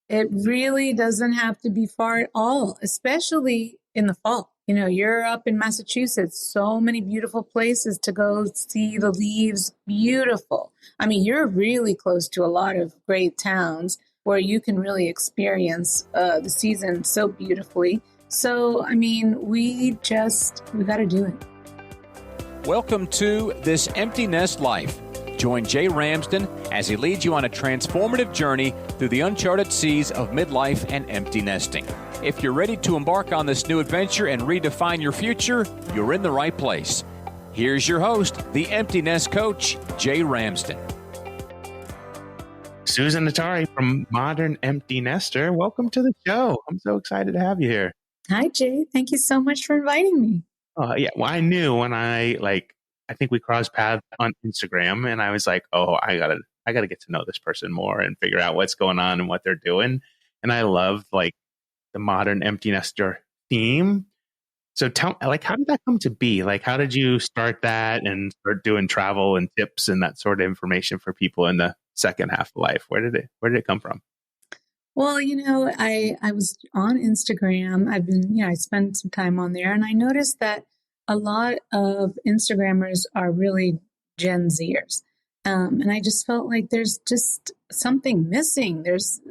It really doesn't have to be far at all, especially in the fall. You're up in Massachusetts, so many beautiful places to go see the leaves. Beautiful. I mean, you're really close to a lot of great towns where you can really experience the season so beautifully. So, I mean, we got to do it. Welcome to This Empty Nest Life. Join Jay Ramsden as he leads you on a transformative journey through the uncharted seas of midlife and empty nesting. If you're ready to embark on this new adventure and redefine your future, you're in the right place. Here's your host, the Empty Nest Coach, Jay Ramsden. Susan Athari from Modern Empty Nester. Welcome to the show. I'm so excited to have you here. Hi, Jay. Thank you so much for inviting me. Oh, yeah. Well, I knew when I think we crossed paths on Instagram, and I was like, oh, I gotta get to know this person more and figure out what's going on and what they're doing. And I love the Modern Empty Nester theme. So tell, how did that come to be? How did you start that and start doing travel and tips and that sort of information for people in the second half of life? Where did it come from? Well, I was on Instagram. I spent some time on there, and I noticed that a lot of Instagrammers are really Gen Zers. And I just felt like there's just something missing. There's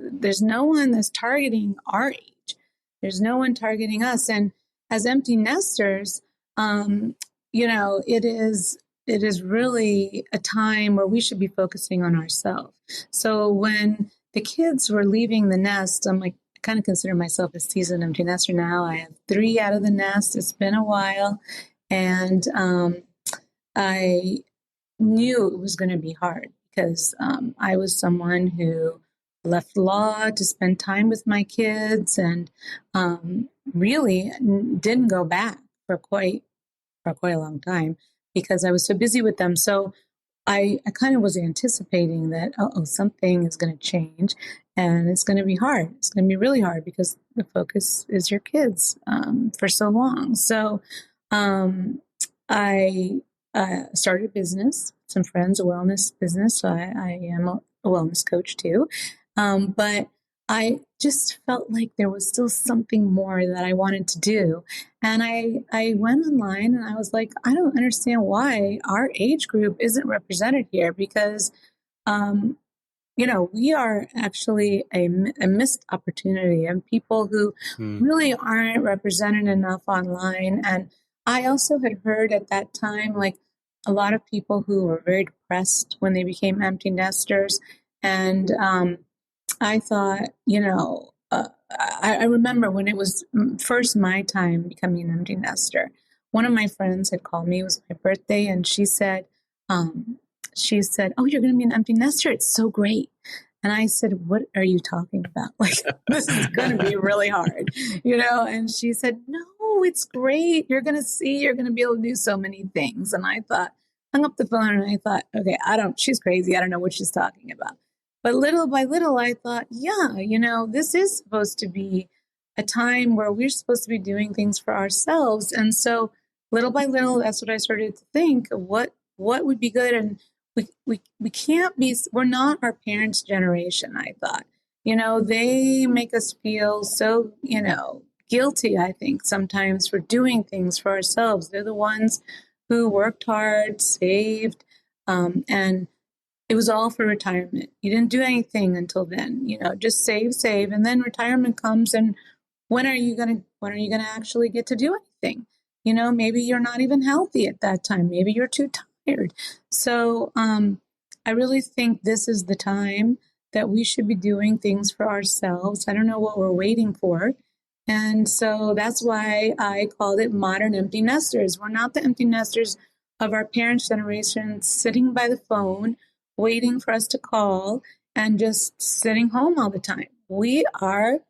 no one that's targeting our age. There's no one targeting us. And as empty nesters, it is really a time where we should be focusing on ourselves. So when the kids were leaving the nest, I kind of consider myself a seasoned empty nester now. I have 3 out of the nest. It's been a while. And I knew it was going to be hard because I was someone who left law to spend time with my kids and really didn't go back for quite a long time because I was so busy with them. So I kind of was anticipating that, something is going to change and it's going to be hard. It's going to be really hard because the focus is your kids for so long. So I started a business, some friends, a wellness business. So I am a wellness coach too. But I just felt like there was still something more that I wanted to do. And I went online and I was like, I don't understand why our age group isn't represented here because, we are actually a missed opportunity and people who really aren't represented enough online. And I also had heard at that time, a lot of people who were very depressed when they became empty nesters. And I thought, I remember when it was first my time becoming an empty nester, one of my friends had called me, it was my birthday, and she said, oh, you're going to be an empty nester? It's so great. And I said, what are you talking about? This is going to be really hard, And she said, no, it's great. You're going to see, you're going to be able to do so many things. And I hung up the phone and I thought, okay, she's crazy. I don't know what she's talking about. But little by little, I thought, yeah, this is supposed to be a time where we're supposed to be doing things for ourselves. And so little by little, that's what I started to think, what would be good. And we can't be, we're not our parents' generation, I thought. They make us feel so, guilty, I think, sometimes for doing things for ourselves. They're the ones who worked hard, saved, and it was all for retirement. You didn't do anything until then, just save, and then retirement comes. And when are you gonna actually get to do anything? Maybe you're not even healthy at that time. Maybe you're too tired. So I really think this is the time that we should be doing things for ourselves. I don't know what we're waiting for. And so that's why I called it Modern Empty Nesters. We're not the empty nesters of our parents' generation sitting by the phone, waiting for us to call and just sitting home all the time. We are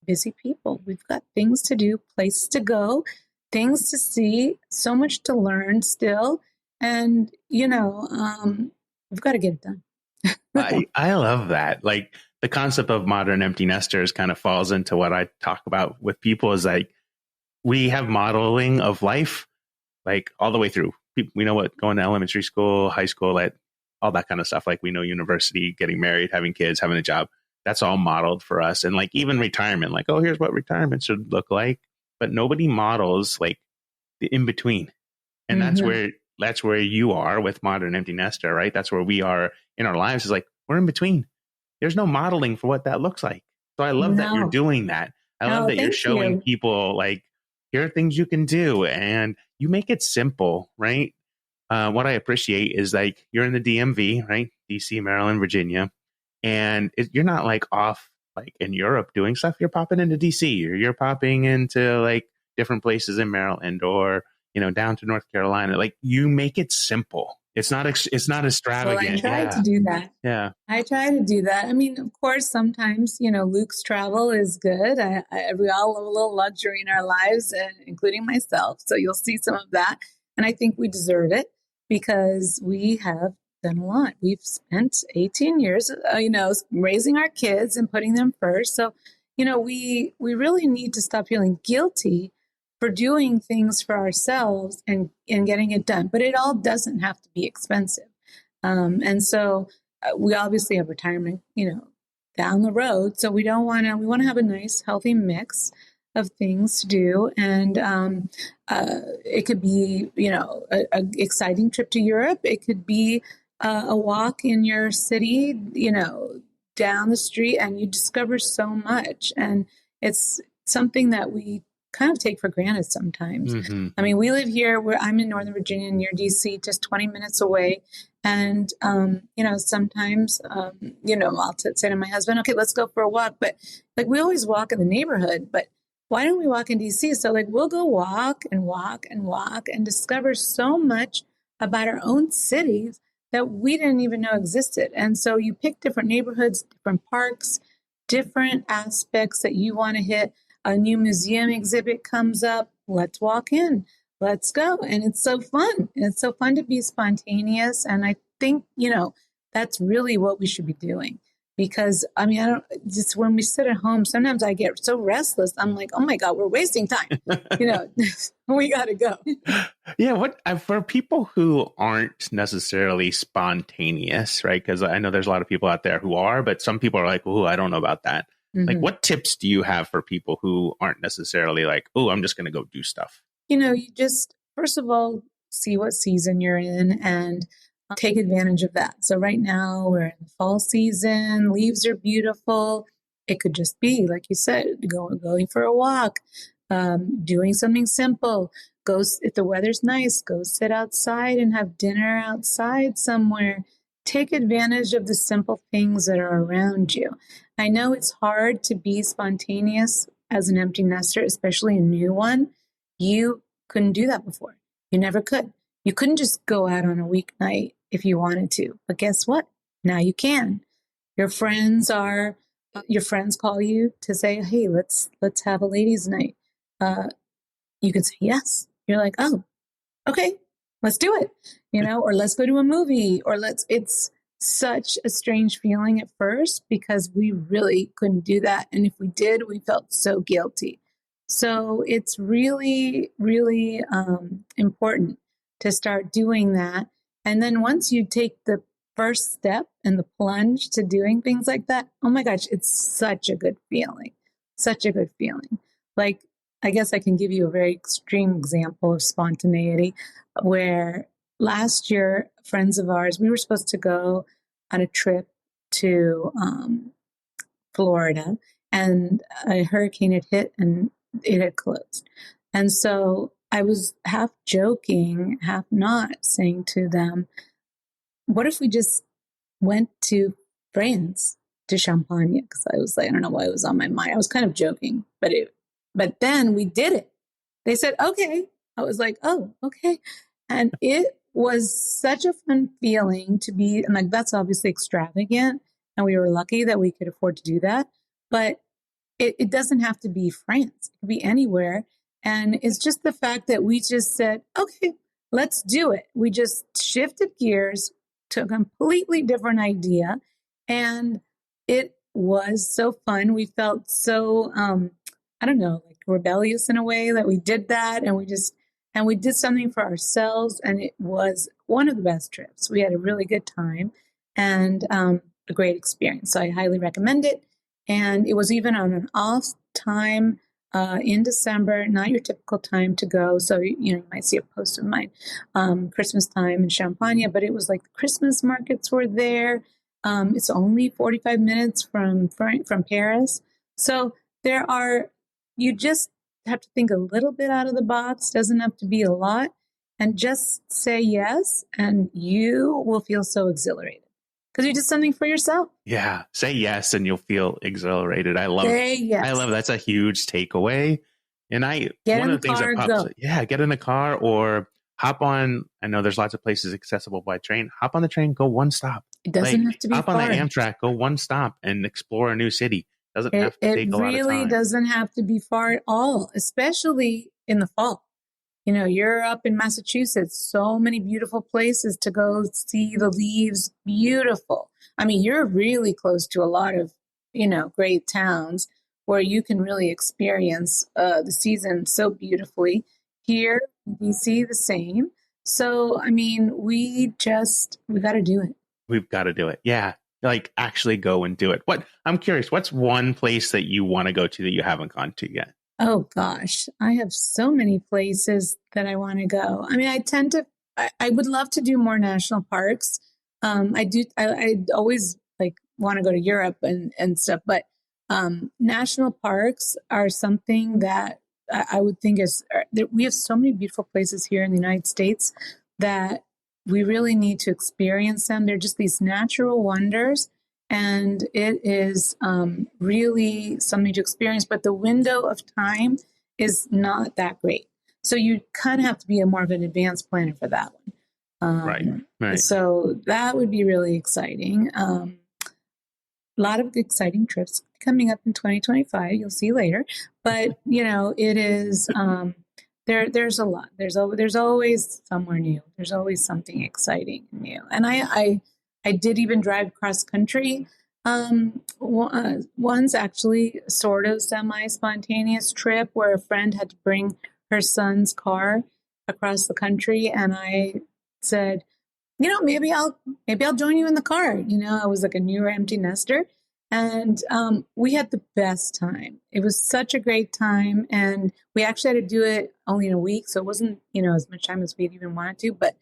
busy people. We've got things to do, places to go, things to see, so much to learn still. And, we've got to get it done. I love that. The concept of modern empty nesters kind of falls into what I talk about with people is we have modeling of life, all the way through. We know what going to elementary school, high school, all that kind of stuff. We know university, getting married, having kids, having a job. that's all modeled for us. And like even retirement, like, oh, here's what retirement should look like. But nobody models like the in between. And that's where you are with Modern Empty Nester, right? That's where we are in our lives, is like we're in between. There's no modeling for what that looks like. So I love that you're doing that. I love that you're showing people like, here are things you can do, and you make it simple, right? What I appreciate is like you're in the DMV, right? DC, Maryland, Virginia, and you're not like off like in Europe doing stuff. You're popping into DC, or you're popping into like different places in Maryland, or down to North Carolina. Like you make it simple. It's not extravagant. Well, I try to do that. Yeah. I try to do that. I mean, of course, sometimes, Luke's travel is good. We all have a little luxury in our lives, including myself. So you'll see some of that. And I think we deserve it because we have done a lot. We've spent 18 years, raising our kids and putting them first. So, we really need to stop feeling guilty for doing things for ourselves and getting it done. But it all doesn't have to be expensive. And so we obviously have retirement, down the road. So we want to have a nice, healthy mix of things to do. And it could be, an exciting trip to Europe. It could be a walk in your city, down the street, and you discover so much. And it's something that we kind of take for granted sometimes. Mm-hmm. I mean, we live here where I'm in Northern Virginia near DC, just 20 minutes away. And, sometimes, I'll say to my husband, okay, let's go for a walk. But like, we always walk in the neighborhood, but why don't we walk in DC? So like, we'll go walk and walk and walk and discover so much about our own cities that we didn't even know existed. And so you pick different neighborhoods, different parks, different aspects that you want to hit. A new museum exhibit comes up. Let's walk in. Let's go. And it's so fun. It's so fun to be spontaneous. And I think, that's really what we should be doing. Because, I mean, when we sit at home, sometimes I get so restless. I'm like, oh my God, we're wasting time. We got to go. Yeah. For people who aren't necessarily spontaneous, right? Because I know there's a lot of people out there who are, but some people are like, oh, I don't know about that. Mm-hmm. Like, what tips do you have for people who aren't necessarily like, oh, I'm just going to go do stuff? You just, first of all, see what season you're in and take advantage of that. So right now we're in the fall season, leaves are beautiful. It could just be, like you said, going for a walk, doing something simple. If the weather's nice, go sit outside and have dinner outside somewhere. Take advantage of the simple things that are around you. I know it's hard to be spontaneous as an empty nester, especially a new one. You couldn't do that before. You never could. You couldn't just go out on a weeknight if you wanted to. But guess what? Now you can. Your friends call you to say, hey, let's have a ladies' night. You can say yes. You're like, oh, okay, let's do it. Or let's go to a movie, or it's such a strange feeling at first because we really couldn't do that. And if we did, we felt so guilty. So it's really, really important to start doing that. And then once you take the first step and the plunge to doing things like that, oh my gosh, it's such a good feeling. Such a good feeling. Like, I guess I can give you a very extreme example of spontaneity where last year, friends of ours, we were supposed to go on a trip to Florida, and a hurricane had hit and it had closed. And so I was half joking, half not, saying to them, what if we just went to France, to Champagne? Because I was like, I don't know why it was on my mind. I was kind of joking, but then we did it. They said, okay. I was like, oh, okay. And it was such a fun feeling to be, and like, that's obviously extravagant. And we were lucky that we could afford to do that. But it doesn't have to be France. It could be anywhere. And it's just the fact that we just said, okay, let's do it. We just shifted gears to a completely different idea. And it was so fun. We felt so, I don't know, like rebellious in a way that we did that. And we did something for ourselves. And it was one of the best trips. We had a really good time and a great experience. So I highly recommend it. And it was even on an off time in December, not your typical time to go. So, you might see a post of mine, Christmas time in Champagne, but it was like the Christmas markets were there. It's only 45 minutes from Paris. So you just have to think a little bit out of the box. Doesn't have to be a lot. And just say yes, and you will feel so exhilarated because you did something for yourself. Yeah. Say yes, and you'll feel exhilarated. I love that's a huge takeaway. And one of the things that pops up, get in a car or hop on. I know there's lots of places accessible by train. Hop on the train, go one stop. It doesn't have to be hop far. On the Amtrak, go one stop and explore a new city. Doesn't have to take a lot of time. It really doesn't have to be far at all, especially in the fall. You're up in Massachusetts, so many beautiful places to go see the leaves. Beautiful. I mean, you're really close to a lot of, great towns where you can really experience the season so beautifully. Here in DC, the same. So, I mean, we got to do it. We've got to do it. Yeah. Like actually go and do it. I'm curious, what's one place that you want to go to that you haven't gone to yet? Oh gosh, I have so many places that I want to go. I mean, I would love to do more national parks. I always want to go to Europe and stuff, but national parks are something that I would think we have so many beautiful places here in the United States that we really need to experience them. They're just these natural wonders. And it is really something to experience, but the window of time is not that great. So you kind of have to be more of an advanced planner for that one. Right. So that would be really exciting. A lot of exciting trips coming up in 2025. You'll see later. But, it is, there's a lot. There's always somewhere new. There's always something exciting and new. And I did even drive cross country once, actually, sort of semi-spontaneous trip where a friend had to bring her son's car across the country, and I said, maybe I'll join you in the car. I was like a newer empty nester, and we had the best time. It was such a great time, and we actually had to do it only in a week, so it wasn't as much time as we'd even wanted to, but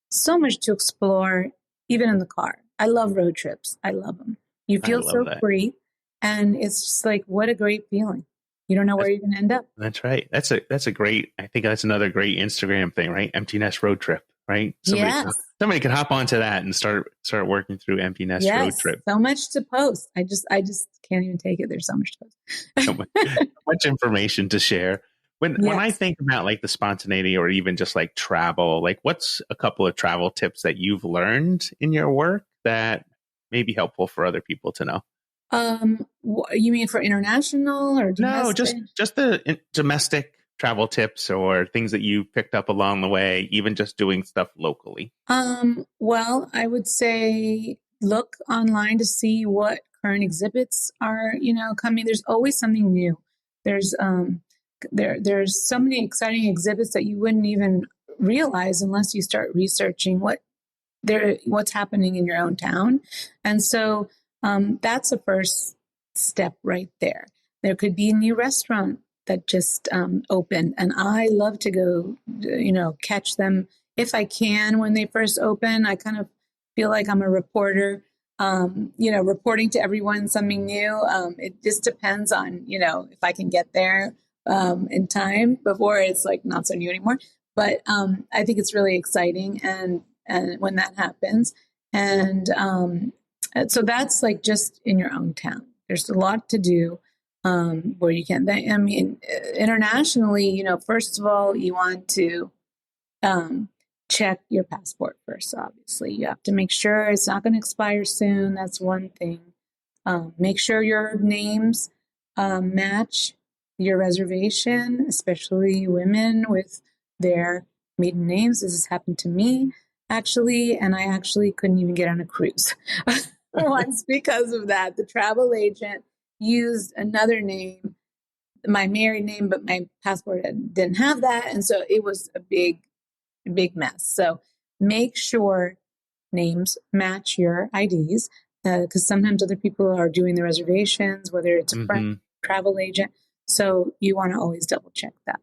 so much to explore. Even in the car. I love road trips. I love them. You feel so free. And it's just like, what a great feeling. You don't know where you're going to end up. That's right. That's a great, I think that's another great Instagram thing, right? Empty nest road trip, right? Somebody could hop onto that and start working through empty nest road trip. So much to post. I just can't even take it. There's so much to post. so much information to share. When I think about the spontaneity or even just travel, what's a couple of travel tips that you've learned in your work that may be helpful for other people to know? You mean for international or domestic? No, just the domestic travel tips or things that you picked up along the way, even just doing stuff locally. Well, I would say look online to see what current exhibits are, coming. There's always something new. There's so many exciting exhibits that you wouldn't even realize unless you start researching what's happening in your own town. And so that's the first step right there. There could be a new restaurant that just opened, and I love to go, catch them if I can when they first open. I kind of feel like I'm a reporter, reporting to everyone something new. It just depends on, if I can get there in time before it's not so new anymore. But I think it's really exciting and when that happens. And so that's just in your own town. There's a lot to do where you can. I mean, internationally, first of all, you want to check your passport first. Obviously, you have to make sure it's not going to expire soon. That's one thing. Make sure your names match your reservation, especially women with their maiden names. This has happened to me, actually, and I actually couldn't even get on a cruise once because of that. The travel agent used another name, my married name, but my passport didn't have that, and so it was a big mess. So make sure names match your IDs, because sometimes other people are doing the reservations, whether it's a friend, travel agent. So you want to always double check that.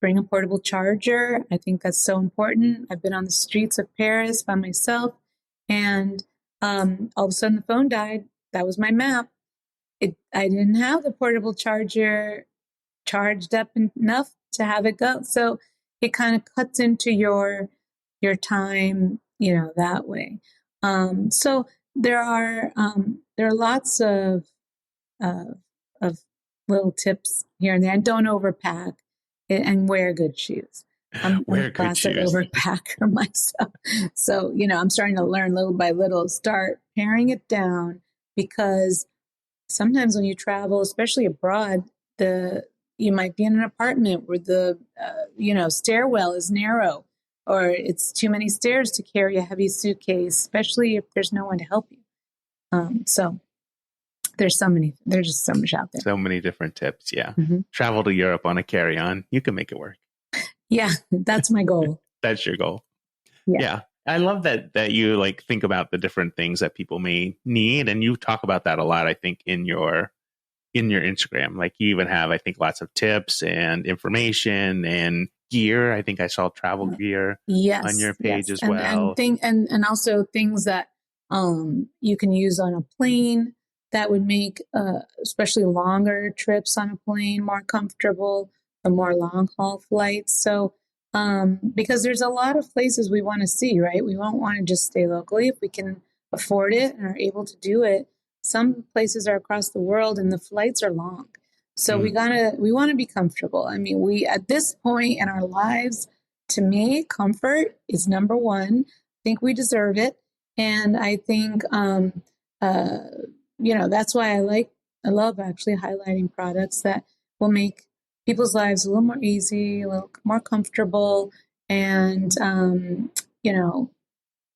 Bring a portable charger. I think that's so important. I've been on the streets of Paris by myself, and all of a sudden the phone died. That was my map. I didn't have the portable charger charged up enough to have it go. So it kind of cuts into your time, that way. So there are lots of little tips here and there. And don't overpack, and wear good shoes. I'm a classic overpacker myself. So, I'm starting to learn little by little, start paring it down, because sometimes when you travel, especially abroad, you might be in an apartment where the stairwell is narrow, or it's too many stairs to carry a heavy suitcase, especially if there's no one to help you. So there's just so much out there. So many different tips. Yeah. Travel to Europe on a carry-on. You can make it work. Yeah. That's my goal. That's your goal. Yeah. I love that you think about the different things that people may need. And you talk about that a lot, I think, in your Instagram. You even have, I think, lots of tips and information and gear. I think I saw travel gear on your page as well. And also things that you can use on a plane that would make especially longer trips on a plane more comfortable, the more long haul flights. So because there's a lot of places we want to see, right? We won't want to just stay locally if we can afford it and are able to do it. Some places are across the world and the flights are long. So we want to be comfortable. I mean, at this point in our lives, to me, comfort is number one. I think we deserve it. And I think, that's why I love actually highlighting products that will make people's lives a little more easy, a little more comfortable, and,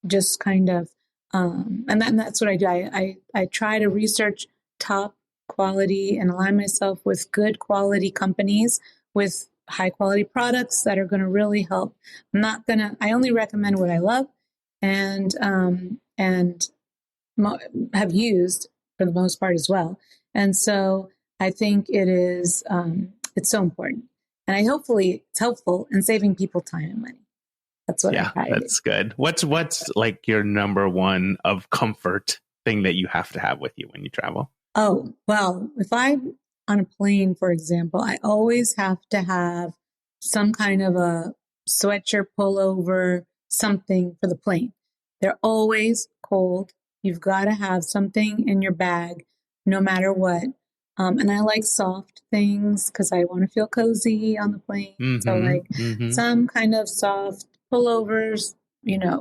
just kind of, and that's what I do. I try to research top quality and align myself with good quality companies with high quality products that are going to really help. I only recommend what I love and have used for the most part as well. And so I think it's so important. And hopefully it's helpful in saving people time and money. That's what I try to do. That's good. What's your number one of comfort thing that you have to have with you when you travel? Oh, well, if I'm on a plane, for example, I always have to have some kind of a sweatshirt, pullover, something for the plane. They're always cold. You've got to have something in your bag, no matter what. And I like soft things because I want to feel cozy on the plane. So some kind of soft pullovers,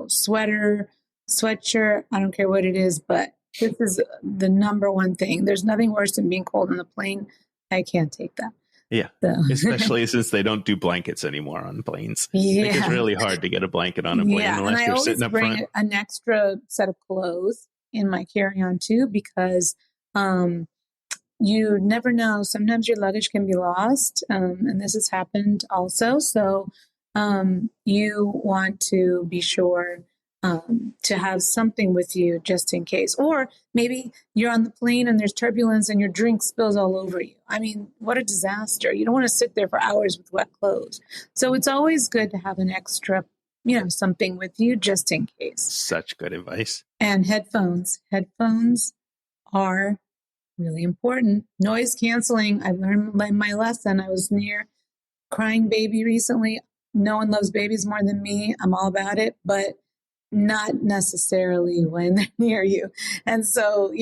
sweater, sweatshirt. I don't care what it is, but this is the number one thing. There's nothing worse than being cold on the plane. I can't take that. Yeah. So. Especially since they don't do blankets anymore on planes. Yeah. It's really hard to get a blanket on a plane unless you're sitting up front. I always bring an extra set of clothes in my carry-on too, because you never know. Sometimes your luggage can be lost. And this has happened also. So you want to be sure to have something with you just in case. Or maybe you're on the plane and there's turbulence and your drink spills all over you. I mean, what a disaster. You don't want to sit there for hours with wet clothes. So it's always good to have an extra, something with you just in case. Such good advice. And headphones. Headphones are really important. Noise canceling. I learned my lesson. I was near crying baby recently. No one loves babies more than me. I'm all about it, but not necessarily when they're near you. And so,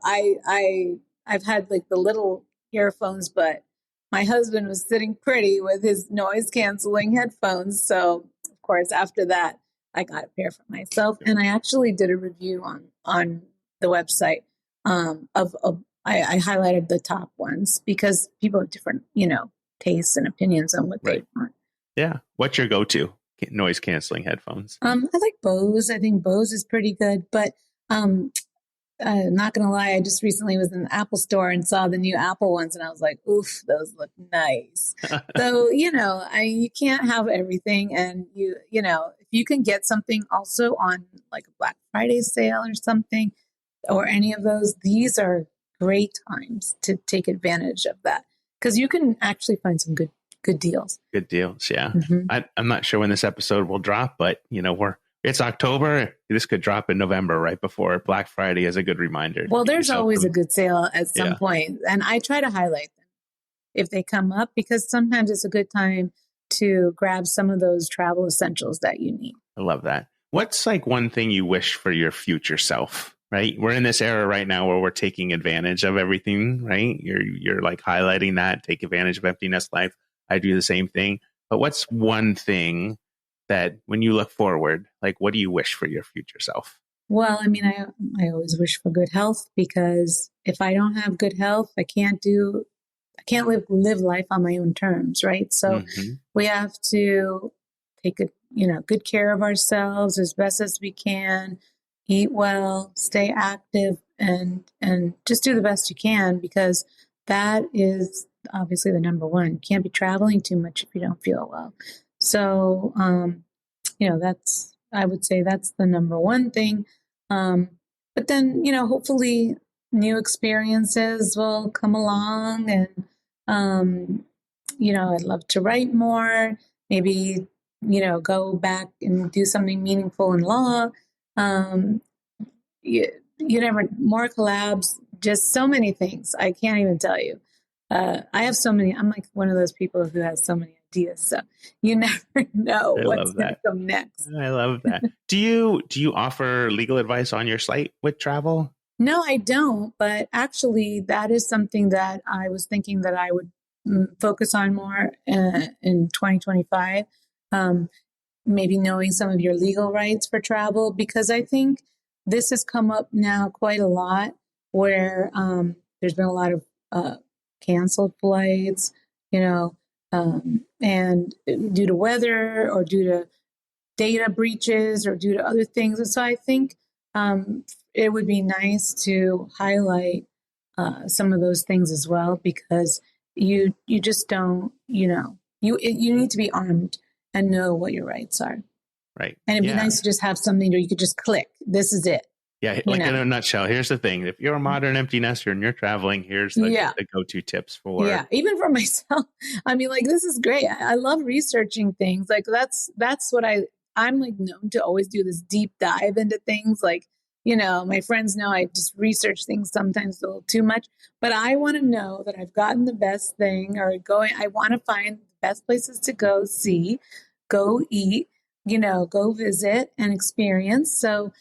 I've had the little earphones, but my husband was sitting pretty with his noise canceling headphones. So of course, after that, I got a pair for myself. And I actually did a review on the website I highlighted the top ones because people have different, tastes and opinions on what they want. Yeah. What's your go-to noise canceling headphones? I like Bose. I think Bose is pretty good, but not going to lie, I just recently was in the Apple store and saw the new Apple ones, and I was like, oof, those look nice. So, you can't have everything. And if you can get something also on a Black Friday sale or something, or any of those, these are great times to take advantage of that, because you can actually find some good deals. Good deals, yeah. I'm not sure when this episode will drop, but it's October. This could drop in November, right before Black Friday, as a good reminder. Well, there's always a good sale at some point, and I try to highlight them if they come up, because sometimes it's a good time to grab some of those travel essentials that you need. I love that. What's like one thing you wish for your future self, right? We're in this era right now where we're taking advantage of everything, right? You're like highlighting that, take advantage of empty nest life. I do the same thing. But what's one thing that when you look forward, like what do you wish for your future self? Well, I mean, I always wish for good health, because if I don't have good health, I can't live life on my own terms, right? So we have to take good care of ourselves as best as we can, eat well, stay active, and just do the best you can, because that is obviously the number one. You can't be traveling too much if you don't feel well. So, I would say that's the number one thing. But then, hopefully new experiences will come along, and, I'd love to write more, maybe, go back and do something meaningful in law. More collabs, just so many things. I can't even tell you. I have so many. I'm like one of those people who has so many ideas. So you never know what's going to come next. I love that. Do you offer legal advice on your site with travel? No, I don't. But actually, that is something that I was thinking that I would focus on more in 2025. Maybe knowing some of your legal rights for travel, because I think this has come up now quite a lot, where there's been a lot of canceled flights, and due to weather or due to data breaches or due to other things. And so I think it would be nice to highlight some of those things as well, because you just don't, you need to be armed and know what your rights are. Right. And it'd be nice to just have something where you could just click, this is it. Yeah, like in a nutshell, here's the thing. If you're a modern empty nester and you're traveling, here's the go-to tips for... Yeah, even for myself. I mean, like, this is great. I love researching things. Like, that's what I'm like known to always do, this deep dive into things. Like, my friends know I just research things sometimes a little too much. But I want to know that I've gotten the best thing, or I want to find the best places to go see, go eat, go visit and experience. So,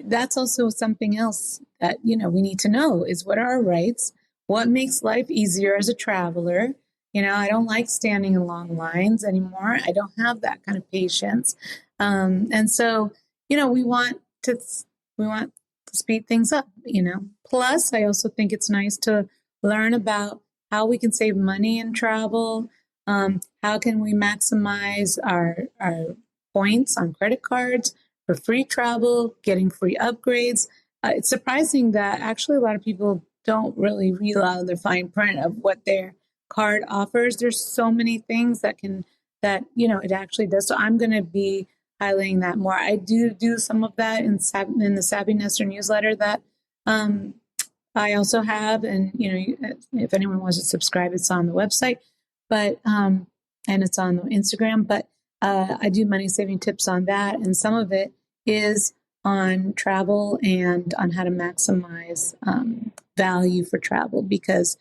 that's also something else that, we need to know is, what are our rights? What makes life easier as a traveler? I don't like standing in long lines anymore. I don't have that kind of patience. And so, we want to speed things up, Plus, I also think it's nice to learn about how we can save money in travel. How can we maximize our points on credit cards for free travel, getting free upgrades. It's surprising that actually a lot of people don't really read a lot of the fine print of what their card offers. There's so many things that it actually does. So I'm going to be highlighting that more. I do some of that in the Savvy Nester newsletter that I also have. And, if anyone wants to subscribe, it's on the website, but and it's on the Instagram. But I do money saving tips on that. And some of it is on travel and on how to maximize value for travel, because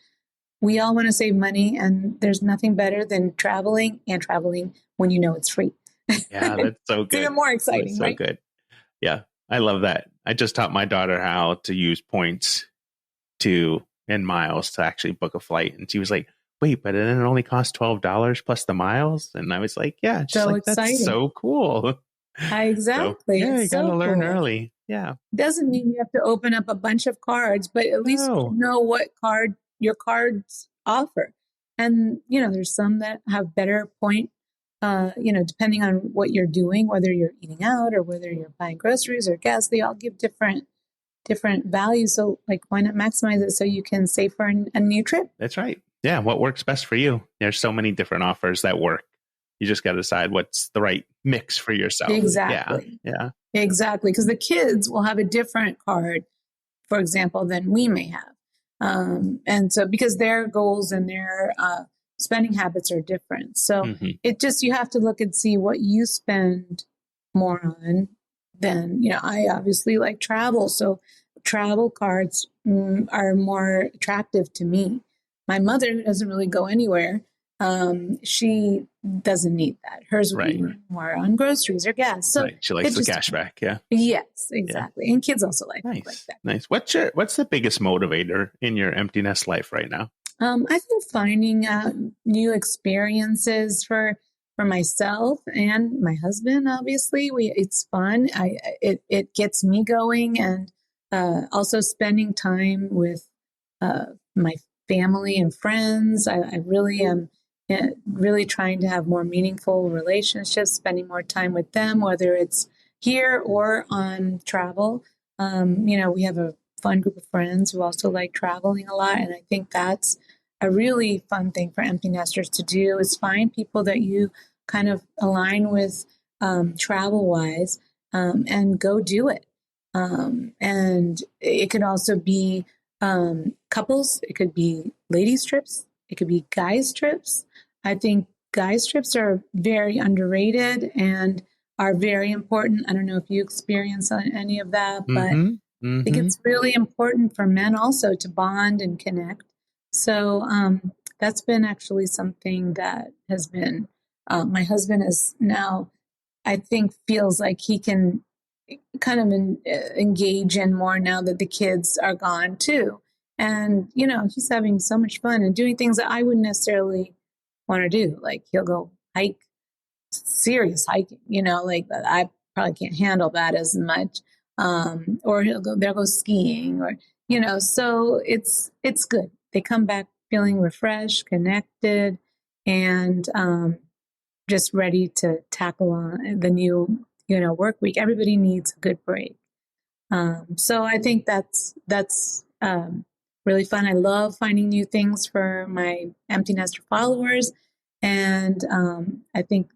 we all want to save money, and there's nothing better than traveling when it's free. Yeah, that's so good. It's even more exciting, that's so right? Good. Yeah, I love that. I just taught my daughter how to use points and miles to actually book a flight. And she was like, wait, but then it only costs $12 plus the miles? And I was like, yeah, just so exciting. That's so cool. Exactly. So, you got to learn cool. early. Yeah. Doesn't mean you have to open up a bunch of cards, but at least know what card your cards offer. And, there's some that have better point, depending on what you're doing, whether you're eating out or whether you're buying groceries or gas, they all give different values. So why not maximize it so you can save for a new trip? That's right. Yeah. What works best for you? There's so many different offers that work. You just got to decide what's the right mix for yourself. Exactly. Yeah. Exactly. Because the kids will have a different card for example, than we may have. And so because their goals and their spending habits are different. So it just, you have to look and see what you spend more on than, I obviously like travel. So travel cards are more attractive to me. My mother doesn't really go anywhere. She doesn't need that. Hers would be more on groceries or gas. So she likes the cash back. Yeah. Yes, exactly. And kids also like like that. Nice. What's the biggest motivator in your empty nest life right now? I think finding new experiences for myself and my husband. Obviously, it's fun. It gets me going, and also spending time with my family and friends. I really am really trying to have more meaningful relationships, spending more time with them, whether it's here or on travel. We have a fun group of friends who also like traveling a lot, and I think that's a really fun thing for empty nesters to do, is find people that you kind of align with travel wise, and go do it. And it could also be couples, it could be ladies trips, it could be guys trips. I think guys trips are very underrated and are very important. I don't know if you experience any of that, but I think it's really important for men also to bond and connect. So that's been actually something that has been, my husband is now, I think, feels like he can kind of engage in more now that the kids are gone too. And, he's having so much fun and doing things that I wouldn't necessarily want to do. Like he'll go hike, serious hiking, like I probably can't handle that as much. Or they'll go skiing, or, so it's good. They come back feeling refreshed, connected, and just ready to tackle on the new, work week. Everybody needs a good break. So I think that's really fun. I love finding new things for my empty nester followers. And I think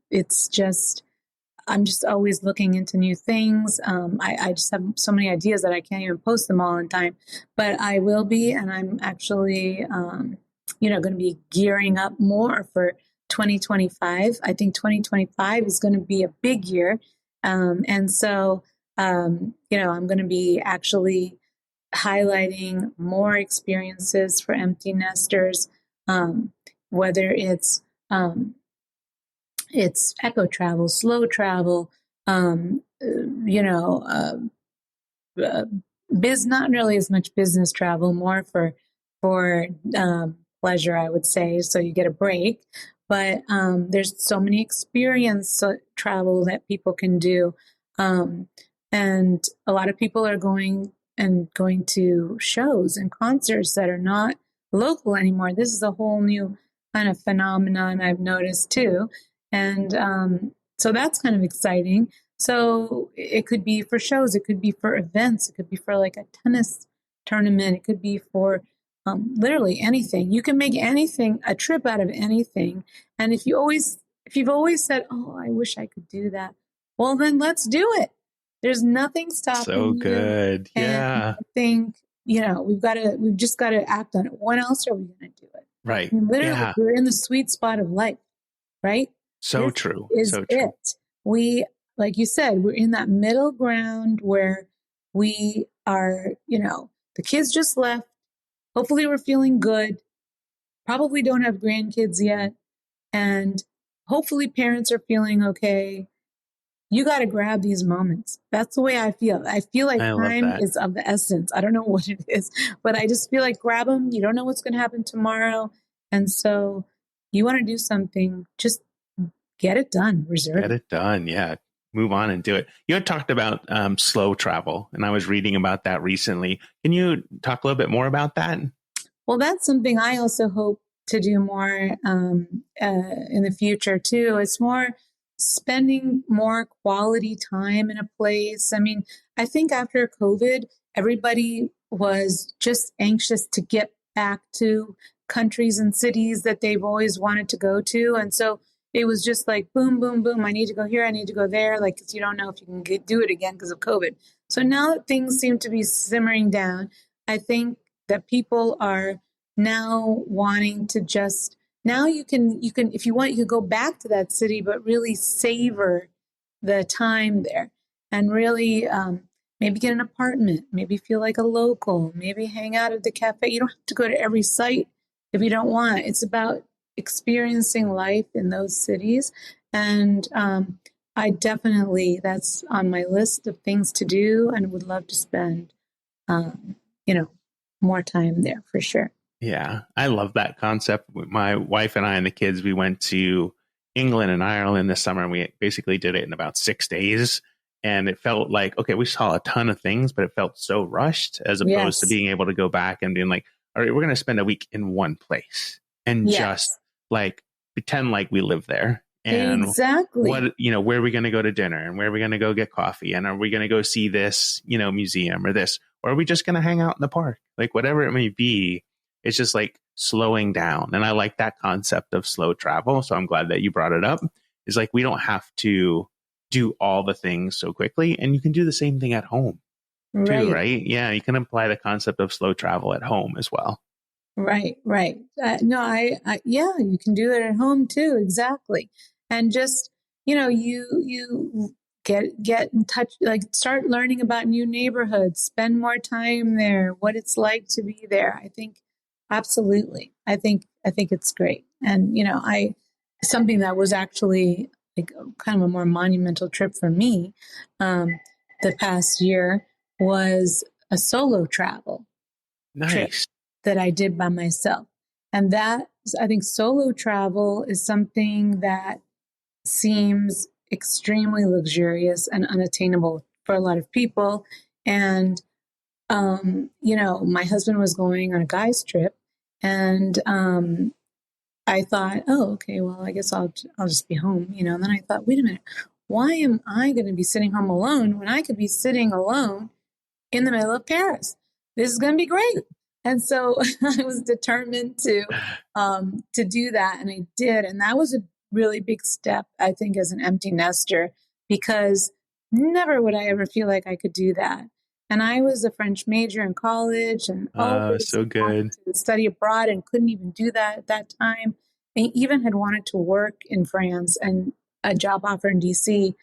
I'm just always looking into new things. I just have so many ideas that I can't even post them all in time, but I will be, and I'm actually, going to be gearing up more for 2025. I think 2025 is going to be a big year. And so, I'm going to be actually highlighting more experiences for empty nesters, whether it's eco travel, slow travel, not really as much business travel, more for pleasure, I would say. So you get a break, but there's so many experience travel that people can do. And a lot of people are going to shows and concerts that are not local anymore. This is a whole new kind of phenomenon I've noticed too. And so that's kind of exciting. So it could be for shows, it could be for events, it could be for like a tennis tournament, it could be for literally anything. You can make anything, a trip out of anything. And if you've always said, "Oh, I wish I could do that," well, then let's do it. There's nothing stopping you. So good. Yeah. And I think, we've just got to act on it. When else are we going to do it? Right. I mean, literally, we're in the sweet spot of life, right? So true. Is so it. true. We, like you said, we're in that middle ground where we are, the kids just left. Hopefully we're feeling good. Probably don't have grandkids yet. And hopefully parents are feeling okay. You got to grab these moments. That's the way I feel. I feel like time is of the essence. I don't know what it is, but I just feel like grab them. You don't know what's going to happen tomorrow. And so you want to do something, just get it done. Get it done. Yeah. Move on and do it. You had talked about slow travel, and I was reading about that recently. Can you talk a little bit more about that? Well, that's something I also hope to do more in the future too. It's more spending more quality time in a place. I mean, I think after COVID, everybody was just anxious to get back to countries and cities that they've always wanted to go to. And so it was just like, boom, boom, boom. I need to go here. I need to go there. Like, 'cause you don't know if you can do it again because of COVID. So now that things seem to be simmering down, I think that people are now wanting to just, now you can, if you want, you could go back to that city, but really savor the time there and really maybe get an apartment, maybe feel like a local, maybe hang out at the cafe. You don't have to go to every site if you don't want. It's about experiencing life in those cities. And I definitely, that's on my list of things to do and would love to spend, more time there for sure. Yeah, I love that concept. My wife and I and the kids, we went to England and Ireland this summer, and we basically did it in about 6 days. And it felt like, okay, we saw a ton of things, but it felt so rushed as opposed to being able to go back and being like, all right, we're going to spend a week in one place and just like pretend like we live there. And exactly what, where are we going to go to dinner and where are we going to go get coffee? And are we going to go see this, museum or this? Or are we just going to hang out in the park? Like whatever it may be, it's just like slowing down. And I like that concept of slow travel. So I'm glad that you brought it up. It's like we don't have to do all the things so quickly. And you can do the same thing at home too, right? Yeah, you can apply the concept of slow travel at home as well. Right. No, yeah, you can do it at home too. Exactly. And just, you get in touch, like start learning about new neighborhoods, spend more time there, what it's like to be there. I think absolutely. I think it's great. And, something that was actually like kind of a more monumental trip for me, the past year was a solo travel trip that I did by myself. And that, I think solo travel is something that seems extremely luxurious and unattainable for a lot of people. And, my husband was going on a guy's trip and, I thought, oh, okay, well, I guess I'll just be home, and then I thought, wait a minute, why am I going to be sitting home alone when I could be sitting alone in the middle of Paris? This is going to be great. And so I was determined to do that. And I did. And that was a really big step, I think, as an empty nester, because never would I ever feel like I could do that. And I was a French major in college and always so good to study abroad and couldn't even do that at that time. I even had wanted to work in France, and a job offer in DC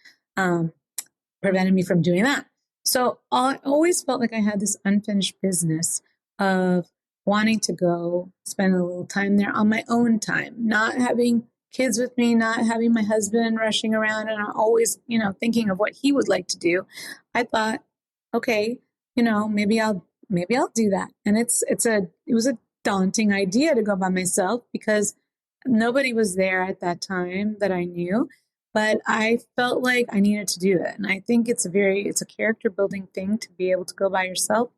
prevented me from doing that. So I always felt like I had this unfinished business of wanting to go spend a little time there on my own time, not having kids with me, not having my husband rushing around and always, thinking of what he would like to do. I thought, okay, maybe I'll do that. And it was a daunting idea to go by myself because nobody was there at that time that I knew, but I felt like I needed to do it. And I think it's a character building thing to be able to go by yourself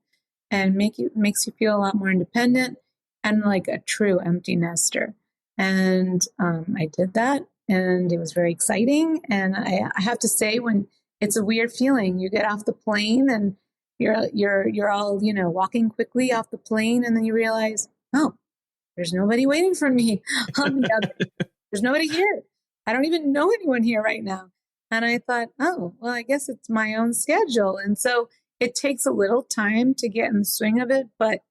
and makes you feel a lot more independent and like a true empty nester. And I did that, and it was very exciting. And I have to say, when it's a weird feeling, you get off the plane and you're all walking quickly off the plane, and then you realize, oh, there's nobody waiting for me on the other. There's nobody here. I don't even know anyone here right now. And I thought, oh, well, I guess it's my own schedule. And so it takes a little time to get in the swing of it, but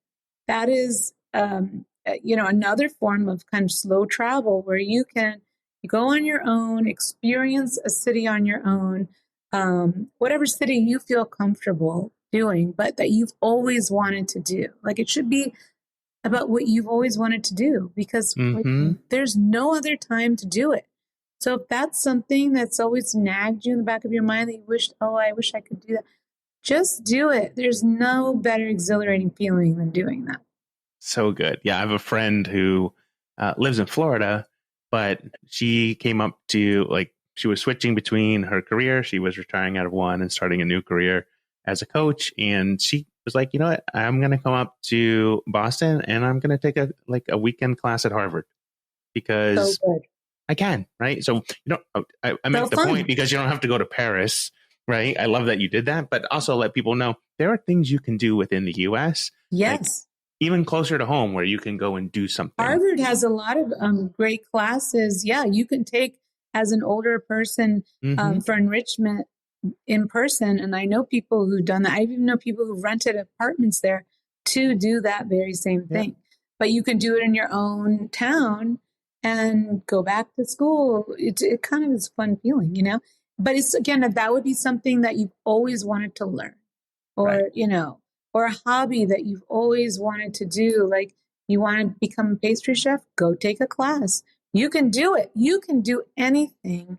that is, another form of kind of slow travel where you go on your own, experience a city on your own, whatever city you feel comfortable doing, but that you've always wanted to do. Like it should be about what you've always wanted to do, because there's no other time to do it. So if that's something that's always nagged you in the back of your mind that you wished, oh, I wish I could do that, just do it. There's no better exhilarating feeling than doing that. So good. Yeah, I have a friend who lives in Florida, but she came up to she was switching between her career. She was retiring out of one and starting a new career as a coach. And she was like, you know what, I'm going to come up to Boston and I'm going to take a weekend class at Harvard because I can, right? So, I make the point because you don't have to go to Paris, right? I love that you did that, but also let people know there are things you can do within the U.S. Yes. Even closer to home where you can go and do something. Harvard has a lot of great classes. Yeah, you can take as an older person for enrichment in person. And I know people who've done that. I even know people who rented apartments there to do that very same thing. But you can do it in your own town and go back to school. It kind of is a fun feeling, you know? But it's, again, that would be something that you've always wanted to learn, or, you know, or a hobby that you've always wanted to do. Like, you want to become a pastry chef? Go take a class. You can do it. You can do anything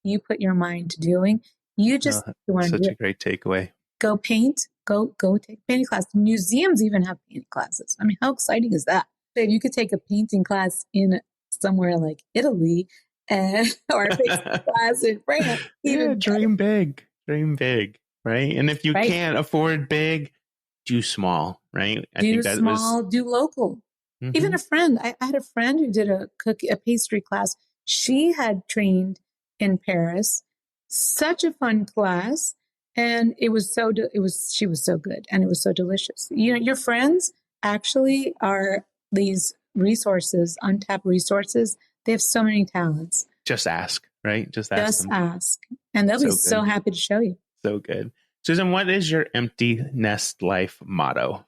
you put your mind to doing. You just want to do it. Such a great takeaway. Go paint. Go take a painting class. Museums even have painting classes. I mean, how exciting is that? If you could take a painting class in somewhere like Italy, or a painting class in France, dream big, right? And if you can't afford big, do small, right? Do local. Mm-hmm. Even a friend. I had a friend who did a pastry class. She had trained in Paris. Such a fun class. And she was so good, and it was so delicious. You know, your friends actually are these resources, untapped resources. They have so many talents. Just ask, right? Just ask. And they'll be so happy to show you. So good. Susan, what is your empty nest life motto?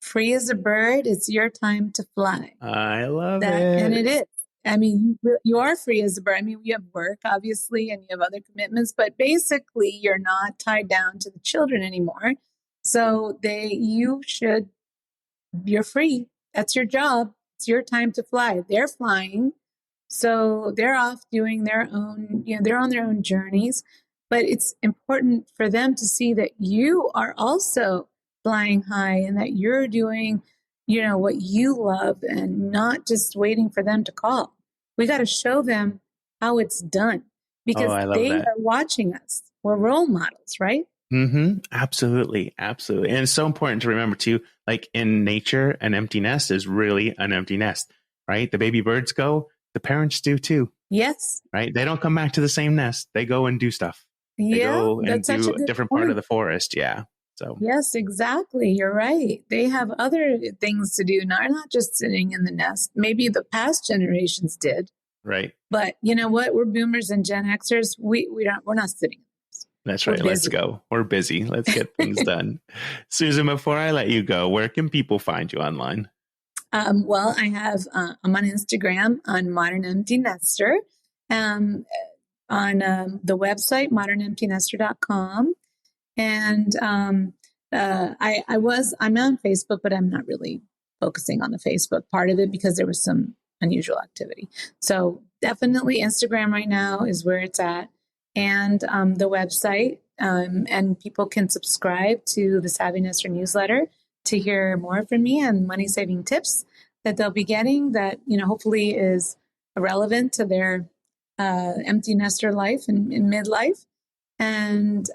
Free as a bird, it's your time to fly. I love it. And it is. I mean, you are free as a bird. I mean, you have work, obviously, and you have other commitments, but basically you're not tied down to the children anymore. So you're free. That's your job. It's your time to fly. They're flying. So they're off doing their own, they're on their own journeys, but it's important for them to see that you are also flying high and that you're doing, what you love, and not just waiting for them to call. We got to show them how it's done, because they are watching us. We're role models, right? Mm-hmm. Absolutely. Absolutely. And it's so important to remember too, like in nature, an empty nest is really an empty nest, right? The baby birds go, the parents do too. Yes. Right. They don't come back to the same nest. They go and do stuff. They go and do a different part of the forest. Yeah. So yes, exactly. You're right. They have other things to do, not just sitting in the nest. Maybe the past generations did. Right. But you know what? We're boomers and Gen Xers. We're not sitting. That's right. Let's go. We're busy. Let's get things done. Susan, before I let you go, where can people find you online? Well, I'm on Instagram on Modern Empty Nester, on the website, modernemptynester.com. And I'm on Facebook, but I'm not really focusing on the Facebook part of it because there was some unusual activity. So definitely Instagram right now is where it's at, and the website. And people can subscribe to the Savvy Nester newsletter to hear more from me and money saving tips that they'll be getting that, hopefully is relevant to their empty nester life and in midlife. And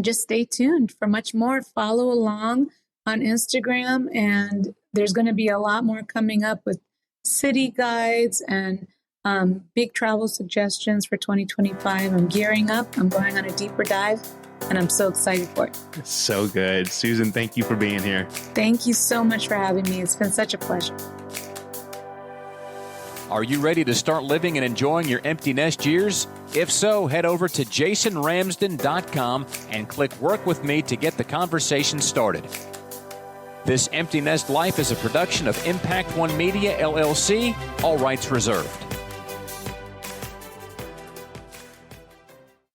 just stay tuned for much more. Follow along on Instagram, and there's going to be a lot more coming up with city guides and big travel suggestions for 2025. I'm gearing up. I'm going on a deeper dive, and I'm so excited for it. So good. Susan, thank you for being here. Thank you so much for having me. It's been such a pleasure. Are you ready to start living and enjoying your empty nest years? If so, head over to jasonramsden.com and click Work With Me to get the conversation started. This Empty Nest Life is a production of Impact One Media, LLC, all rights reserved.